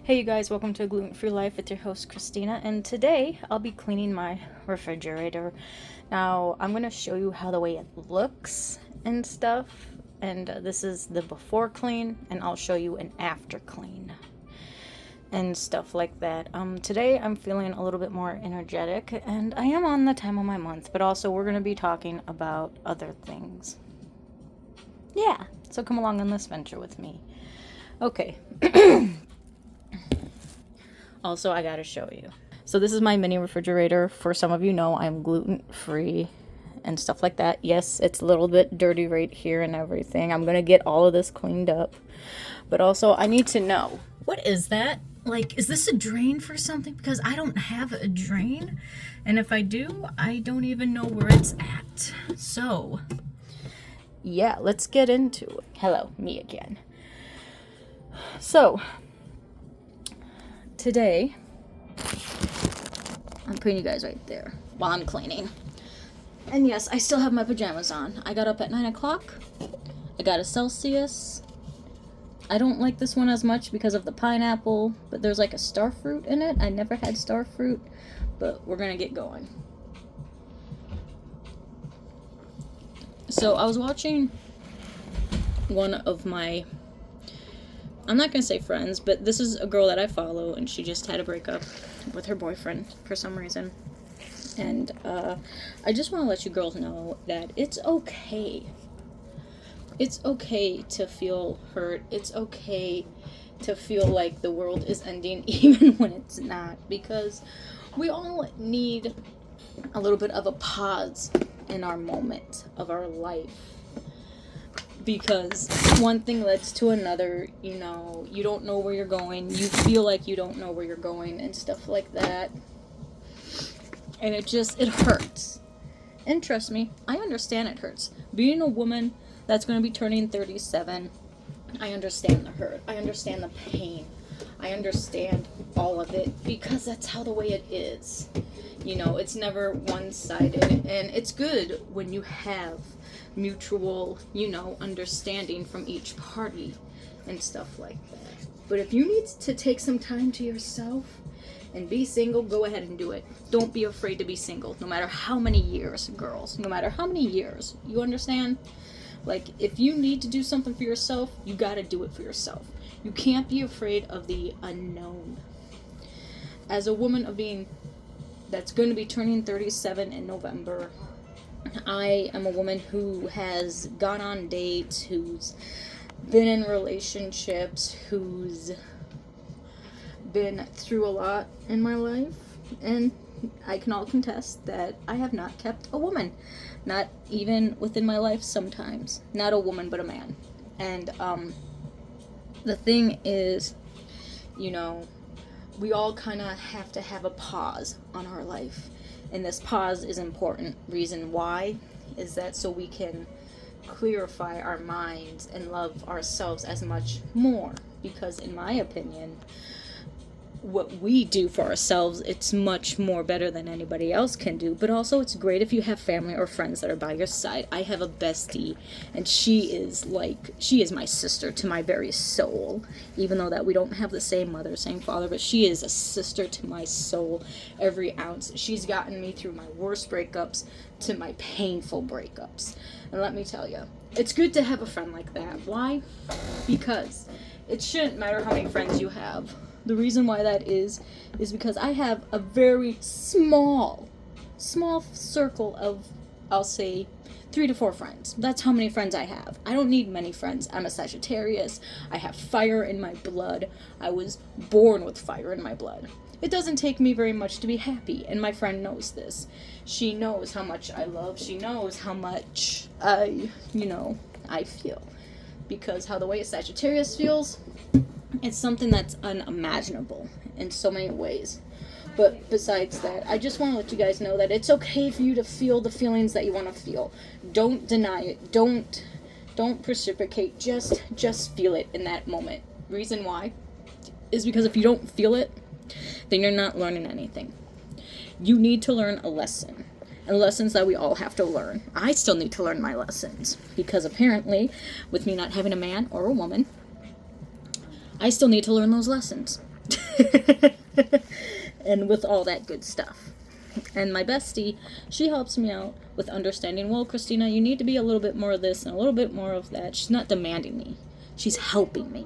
Hey you guys, welcome to Gluten Free Life. It's your host Christina, and today I'll be cleaning my refrigerator. Now I'm going to show you how the way it looks and stuff, and this is the before clean, and I'll show you an after clean and stuff like that. Today I'm feeling a little bit more energetic, and I am on the time of my month, but also we're going to be talking about other things. Yeah, so come along on this venture with me. Okay. Also, I gotta show you. So this is my mini refrigerator. For some of you know, I'm gluten-free and stuff like that. Yes, it's a little bit dirty right here and everything. I'm gonna get all of this cleaned up. But also, I need to know, what is that? Like, is this a drain for something? Because I don't have a drain. And if I do, I don't even know where it's at. So, yeah, let's get into it. Hello, me again. So, today, I'm putting you guys right there while I'm cleaning. And yes, I still have my pajamas on. I got up at 9 o'clock. I got a Celsius. I don't like this one as much because of the pineapple, but there's like a star fruit in it. I never had star fruit, but we're gonna get going. So I was watching one of my, I'm not gonna say friends, but this is a girl that I follow, and she just had a breakup with her boyfriend for some reason. And I just want to let you girls know that it's okay. It's okay to feel hurt. It's okay to feel like the world is ending even when it's not, because we all need a little bit of a pause in our moment of our life. Because one thing leads to another, you know, you don't know where you're going, you feel like you don't know where you're going and stuff like that. And it hurts. And trust me, I understand it hurts. Being a woman that's going to be turning 37, I understand the hurt. I understand the pain. I understand all of it, because that's how the way it is. You know, it's never one-sided, and it's good when you have mutual, you know, understanding from each party and stuff like that. But if you need to take some time to yourself and be single, go ahead and do it. Don't be afraid to be single, no matter how many years, girls. No matter how many years. You understand? Like, if you need to do something for yourself, you gotta do it for yourself. You can't be afraid of the unknown. As a woman that's going to be turning 37 in November, I am a woman who has gone on dates, who's been in relationships, who's been through a lot in my life, and I can all contest that I have not kept a woman, not even within my life sometimes, not a woman but a man. And the thing is, you know, we all kind of have to have a pause on our life, and this pause is important. Reason why is that so we can clarify our minds and love ourselves as much more, because in my opinion, what we do for ourselves, it's much more better than anybody else can do. But also, it's great if you have family or friends that are by your side. I have a bestie, and she is my sister to my very soul, even though that we don't have the same mother, same father, but she is a sister to my soul, every ounce. She's gotten me through my worst breakups to my painful breakups. And let me tell you, it's good to have a friend like that. Why? Because it shouldn't matter how many friends you have. The reason why that is because I have a very small circle of, I'll say, 3 to 4 friends. That's how many friends I have. I don't need many friends. I'm a Sagittarius. I have fire in my blood. I was born with fire in my blood. It doesn't take me very much to be happy, and my friend knows this. She knows how much I love. She knows how much I feel. Because how the way a Sagittarius feels, it's something that's unimaginable in so many ways. But besides that, I just want to let you guys know that it's okay for you to feel the feelings that you want to feel. Don't deny it. Don't precipitate. Just feel it in that moment. Reason why is because if you don't feel it, then you're not learning anything. You need to learn a lesson. And lessons that we all have to learn. I still need to learn my lessons, because apparently, with me not having a man or a woman, I still need to learn those lessons. and with all that good stuff. And my bestie, she helps me out with understanding, well, Christina, you need to be a little bit more of this and a little bit more of that. She's not demanding me. She's helping me.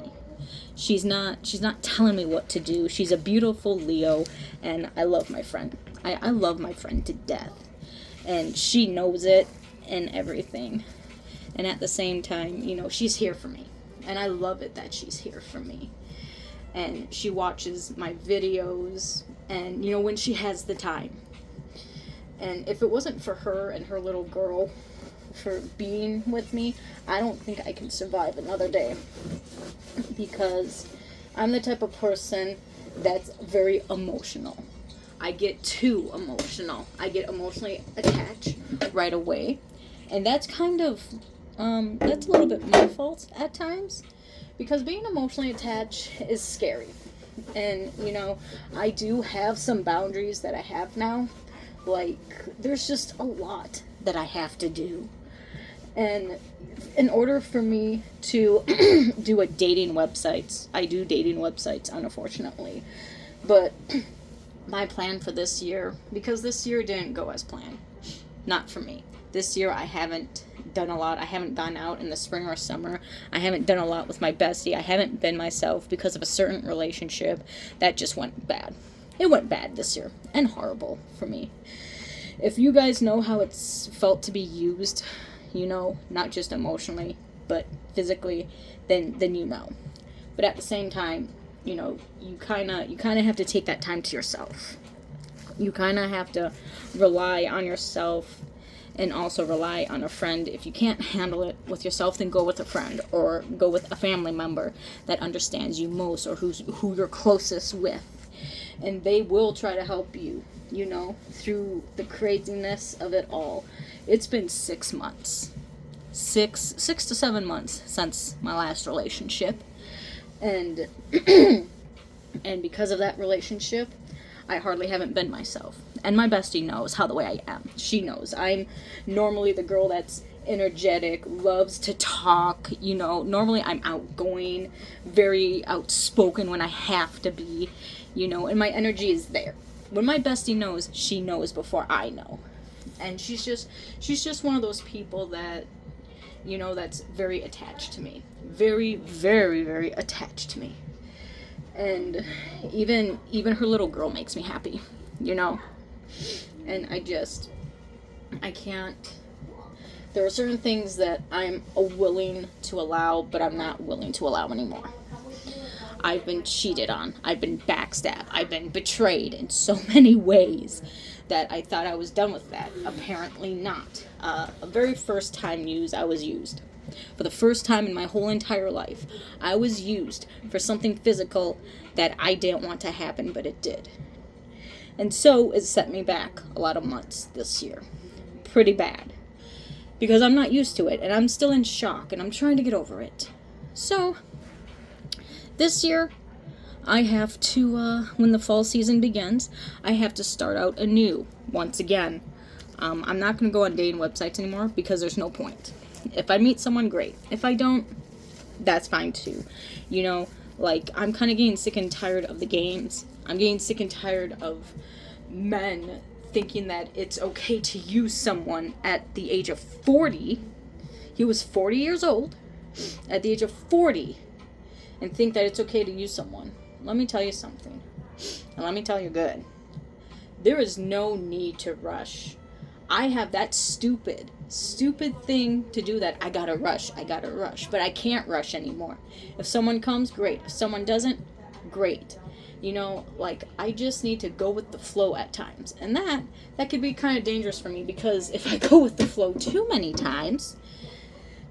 She's not telling me what to do. She's a beautiful Leo, and I love my friend. I love my friend to death. And she knows it and everything. And at the same time, you know, she's here for me. And I love it that she's here for me. And she watches my videos, and, you know, when she has the time. And if it wasn't for her and her little girl for being with me, I don't think I can survive another day. Because I'm the type of person that's very emotional. I get too emotional. I get emotionally attached right away. And that's kind of, that's a little bit my fault at times. Because being emotionally attached is scary. And, you know, I do have some boundaries that I have now. Like, there's just a lot that I have to do. And in order for me to do a dating websites, I do dating websites, unfortunately. But my plan for this year, because this year didn't go as planned. Not for me. This year I haven't done a lot. I haven't gone out in the spring or summer. I haven't done a lot with my bestie. I haven't been myself because of a certain relationship that just went bad. It went bad this year, and horrible for me. If you guys know how it's felt to be used, you know, not just emotionally, but physically, then you know. But at the same time, you know, you kind of have to take that time to yourself. You kind of have to rely on yourself and also rely on a friend. If you can't handle it with yourself, then go with a friend or go with a family member that understands you most or who you're closest with. And they will try to help you, you know, through the craziness of it all. It's been 6 months. 6 to 7 months since my last relationship. And and because of that relationship, I hardly haven't been myself. And my bestie knows how the way I am. She knows. I'm normally the girl that's energetic, loves to talk, you know. Normally I'm outgoing, very outspoken when I have to be, you know, and my energy is there. When my bestie knows, she knows before I know. And she's just one of those people that, you know, that's very attached to me. Very, very, very attached to me. And even her little girl makes me happy, you know. And I can't. There are certain things that I'm willing to allow, but I'm not willing to allow anymore. I've been cheated on. I've been backstabbed. I've been betrayed in so many ways that I thought I was done with that. Apparently not. The very first time I was used. For the first time in my whole entire life, I was used for something physical that I didn't want to happen, but it did. And so it set me back a lot of months this year. Pretty bad. Because I'm not used to it, and I'm still in shock, and I'm trying to get over it. So, this year, I have to, when the fall season begins, I have to start out anew, once again. I'm not going to go on dating websites anymore, because there's no point. If I meet someone, great. If I don't, that's fine too. You know, like, I'm kind of getting sick and tired of the games. I'm getting sick and tired of men thinking that it's okay to use someone at the age of 40. He was 40 years old at the age of 40 and think that it's okay to use someone. Let me tell you something. And let me tell you good. There is no need to rush. I have that stupid thing to do that I gotta rush. But I can't rush anymore. If someone comes, great. If someone doesn't, great. You know, like, I just need to go with the flow at times. And that could be kind of dangerous for me, because if I go with the flow too many times,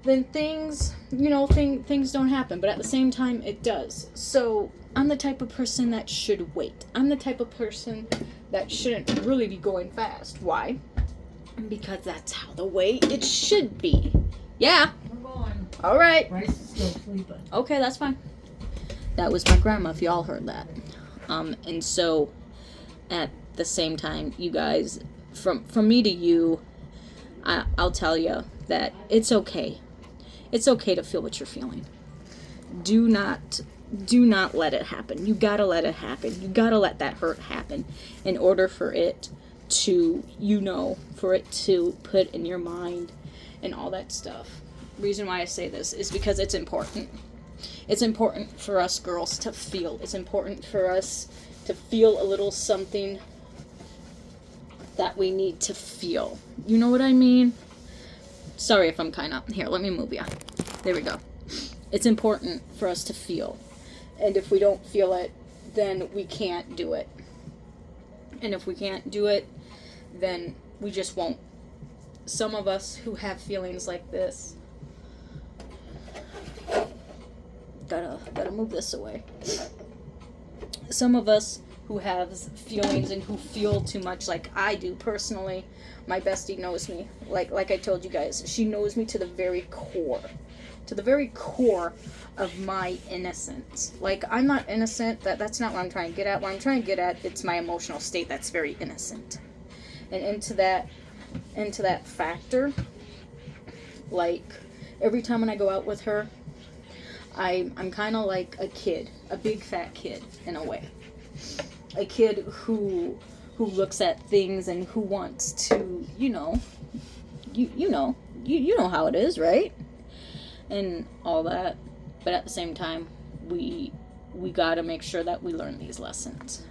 then things, you know, things don't happen. But at the same time, it does. So I'm the type of person that should wait. I'm the type of person that shouldn't really be going fast. Why? Because that's how the way it should be. Yeah. We're going. All right. Bryce is still sleeping. Okay, that's fine. That was my grandma, if y'all heard that. And so, at the same time, you guys, from me to you, I'll tell you that it's okay. It's okay to feel what you're feeling. Do not do not let it happen. You gotta let it happen. You gotta let that hurt happen in order for it to, for it to put in your mind and all that stuff. Reason why I say this is because it's important. It's important for us girls to feel. It's important for us to feel a little something that we need to feel. You know what I mean? Sorry if I'm kind of... Here, let me move ya. There we go. It's important for us to feel. And if we don't feel it, then we can't do it. And if we can't do it, then we just won't. Some of us who have feelings like this... Gotta move this away. Some of us who have feelings and who feel too much, like I do personally. My bestie knows me. Like I told you guys, she knows me to the very core. To the very core of my innocence. Like, I'm not innocent. That's not what I'm trying to get at. What I'm trying to get at, it's my emotional state that's very innocent. And into that factor, like, every time when I go out with her, I'm kind of like a kid. A big fat kid, in a way. A kid who looks at things and who wants to, you know how it is, right? And all that. But at the same time, we gotta make sure that we learn these lessons.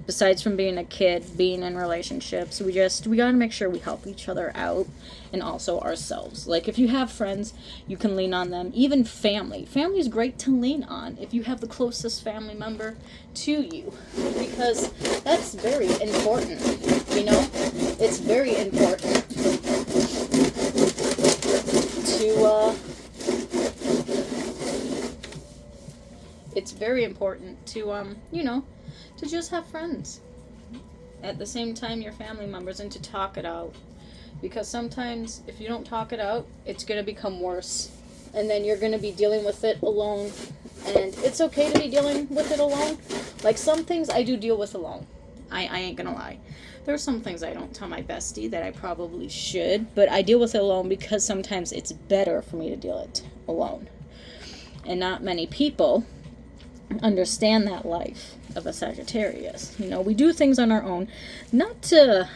Besides from being a kid, being in relationships, we gotta make sure we help each other out, and also ourselves. Like, if you have friends, you can lean on them. Even family. Family is great to lean on if you have the closest family member to you, because that's very important, It's very important to just have friends. At the same time, your family members, and to talk it out. Because sometimes, if you don't talk it out, it's going to become worse. And then you're going to be dealing with it alone. And it's okay to be dealing with it alone. Like, some things I do deal with alone. I ain't going to lie. There are some things I don't tell my bestie that I probably should. But I deal with it alone because sometimes it's better for me to deal it alone. And not many people understand that life of a Sagittarius. We do things on our own, not to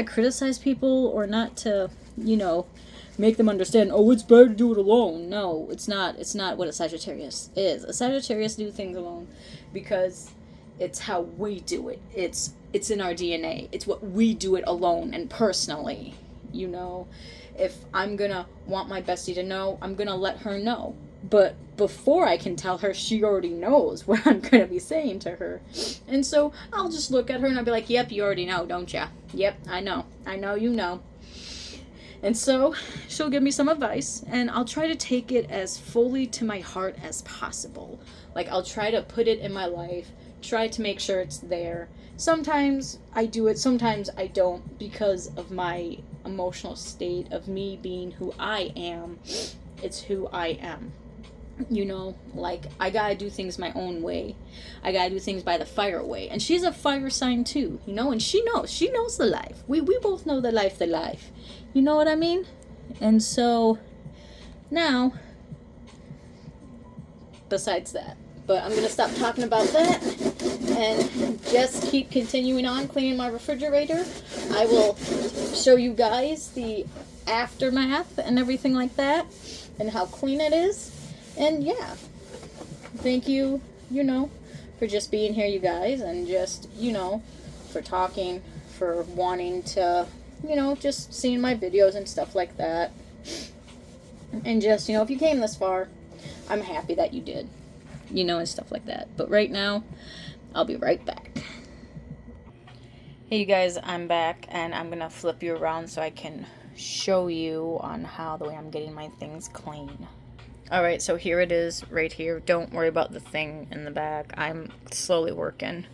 criticize people, or not to, make them understand, oh, it's better to do it alone. No, it's not what a Sagittarius is. A Sagittarius do things alone because it's how we do it. It's in our DNA. It's what we do it alone and personally. If I'm gonna want my bestie to know, I'm gonna let her know. But before I can tell her, she already knows what I'm going to be saying to her. And so I'll just look at her and I'll be like, yep, you already know, don't ya? Yep, I know. I know you know. And so she'll give me some advice, and I'll try to take it as fully to my heart as possible. Like, I'll try to put it in my life, try to make sure it's there. Sometimes I do it, sometimes I don't, because of my emotional state of me being who I am. It's who I am. Like, I gotta do things my own way. I gotta do things by the fire way. And she's a fire sign too, and she knows the life. We both know the life. You know what I mean? And so, now, besides that, but I'm gonna stop talking about that and just keep continuing on cleaning my refrigerator. I will show you guys the aftermath and everything like that, and how clean it is. And yeah, thank you, for just being here, you guys, and just, for talking, for wanting to, just seeing my videos and stuff like that. And just, if you came this far, I'm happy that you did, and stuff like that. But right now, I'll be right back. Hey, you guys, I'm back, and I'm going to flip you around so I can show you on the way I'm getting my things clean. Alright, so here it is, right here. Don't worry about the thing in the back. I'm slowly working.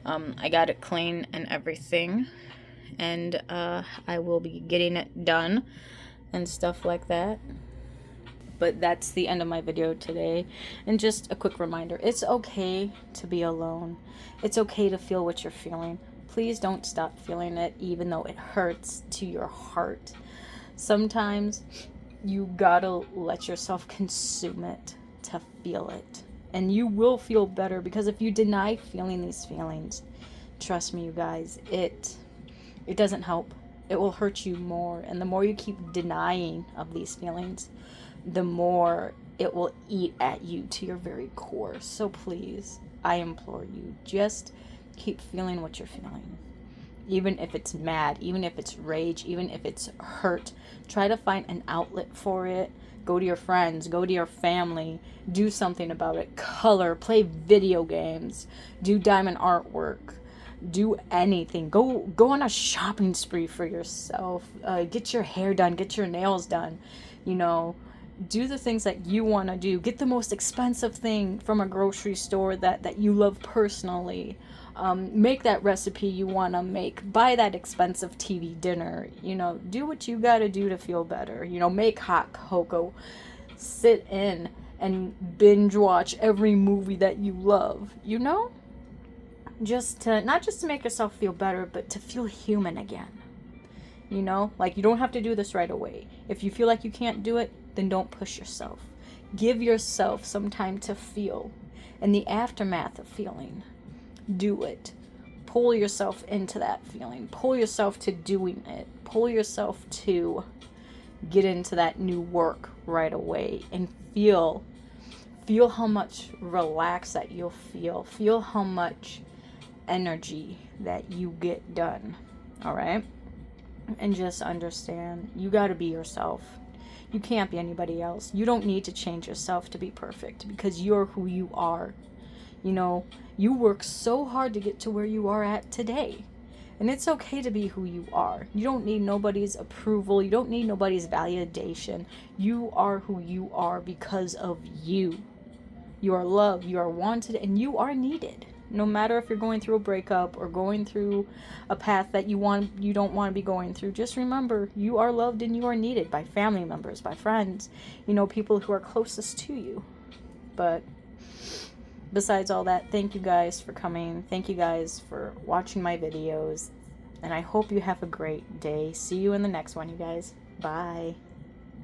I got it clean and everything. And I will be getting it done and stuff like that. But that's the end of my video today. And just a quick reminder, it's okay to be alone. It's okay to feel what you're feeling. Please don't stop feeling it, even though it hurts to your heart. Sometimes you gotta let yourself consume it to feel it. And you will feel better, because if you deny feeling these feelings, trust me, you guys, it doesn't help. It will hurt you more. And the more you keep denying of these feelings, the more it will eat at you to your very core. So please, I implore you, just keep feeling what you're feeling. Even if it's mad, even if it's rage, even if it's hurt, try to find an outlet for it. Go to your friends, go to your family, do something about it. Color, play video games, do diamond artwork, do anything. Go on a shopping spree for yourself. Get your hair done, get your nails done. You know, do the things that you want to do. Get the most expensive thing from a grocery store that you love personally. Make that recipe you want to make. Buy that expensive TV dinner. You know, do what you got to do to feel better. You know, make hot cocoa. Sit in and binge watch every movie that you love. You know? Not just to make yourself feel better, but to feel human again. You know? Like, you don't have to do this right away. If you feel like you can't do it, then don't push yourself. Give yourself some time to feel. In the aftermath of feeling, do it. Pull yourself into that feeling. Pull yourself to doing it. Pull yourself to get into that new work right away and feel how much relaxed that you'll feel. Feel how much energy that you get done. All right? And just understand, you got to be yourself. You can't be anybody else. You don't need to change yourself to be perfect, because you're who you are. You know, you work so hard to get to where you are at today. And it's okay to be who you are. You don't need nobody's approval. You don't need nobody's validation. You are who you are because of you. You are loved, you are wanted, and you are needed. No matter if you're going through a breakup or going through a path that you don't want to be going through, just remember, you are loved and you are needed by family members, by friends, you know, people who are closest to you. But besides all that, thank you guys for coming. Thank you guys for watching my videos. And I hope you have a great day. See you in the next one, you guys. Bye.